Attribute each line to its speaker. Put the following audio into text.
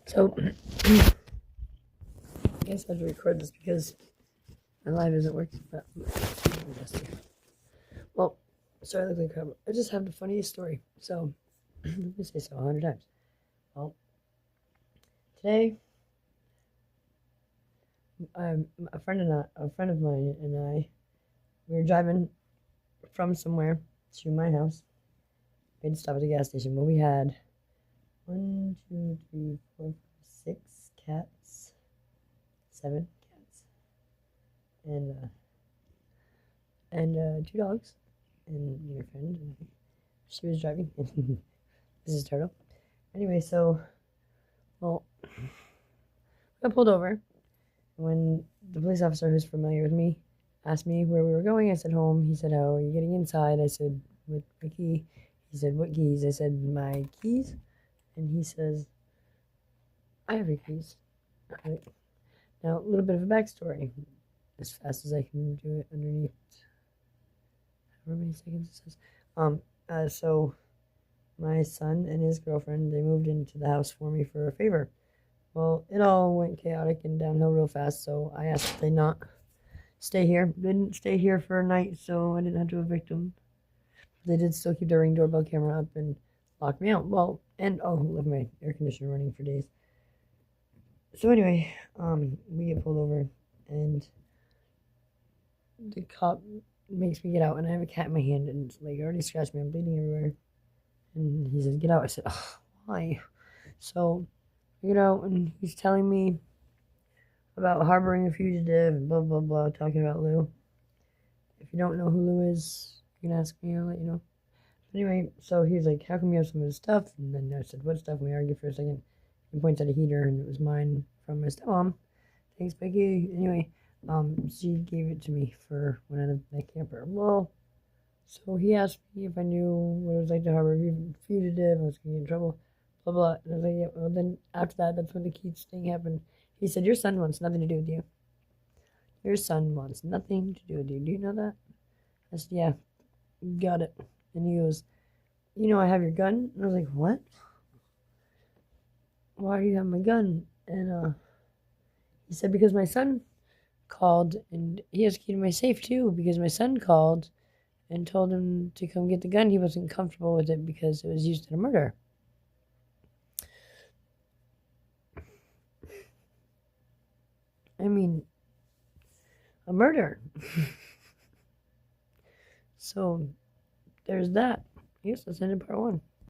Speaker 1: So, I guess I have to record this because my live isn't working. But well, sorry, I look like crap. I just have the funniest story. So, let me say so 100 times. Well, today, a friend of mine and I, we were driving from somewhere to my house. We had to stop at the gas station, but we had 1, 2, 3, 4, 5, 6 cats, 7 cats, and 2 dogs, and your friend. And she was driving. This is Turtle. Anyway, so well, I pulled over. When the police officer, who's familiar with me, asked me where we were going, I said home. He said, "How are you getting inside?" I said, "With my key." He said, "What keys?" I said, "My keys." And he says, "I have your keys." Right. Now, a little bit of a backstory, as fast as I can do it underneath however many seconds it says. So my son and his girlfriend, they moved into the house for me for a favor. Well, it all went chaotic and downhill real fast, so I asked if they not stay here. They didn't stay here for a night, so I didn't have to evict them. They did still keep their Ring doorbell camera up and lock me out. Well, and left my air conditioner running for days. So anyway, we get pulled over, and the cop makes me get out, and I have a cat in my hand, and it's like already scratched me. I'm bleeding everywhere. And he says, "Get out." I said, "Oh, why?" So I get out, and he's telling me about harboring a fugitive and blah, blah, blah, talking about Lou. If you don't know who Lou is, you can ask me, I'll let you know. But anyway, so he was like, "How come you have some of his stuff?" And then I said, "What stuff?" And we argued for a second. He points at a heater, and it was mine from my stepmom. Thanks, Becky. Anyway, she gave it to me for when I lived in that camper. Well, so he asked me if I knew what it was like to harbor a fugitive. I was going to get in trouble, blah, blah. And I was like, yeah. Well, then after that, that's when the Keats thing happened. He said, "Your son wants nothing to do with you. Your son wants nothing to do with you. Do you know that?" I said, "Yeah, got it." And he goes, "You know I have your gun?" And I was like, "What? Why do you have my gun?" And he said, "Because my son called, and he has a key to my safe too, because my son called and told him to come get the gun. He wasn't comfortable with it because it was used in a murder." I mean, a murder. So there's that. Yes, let's end in part 1.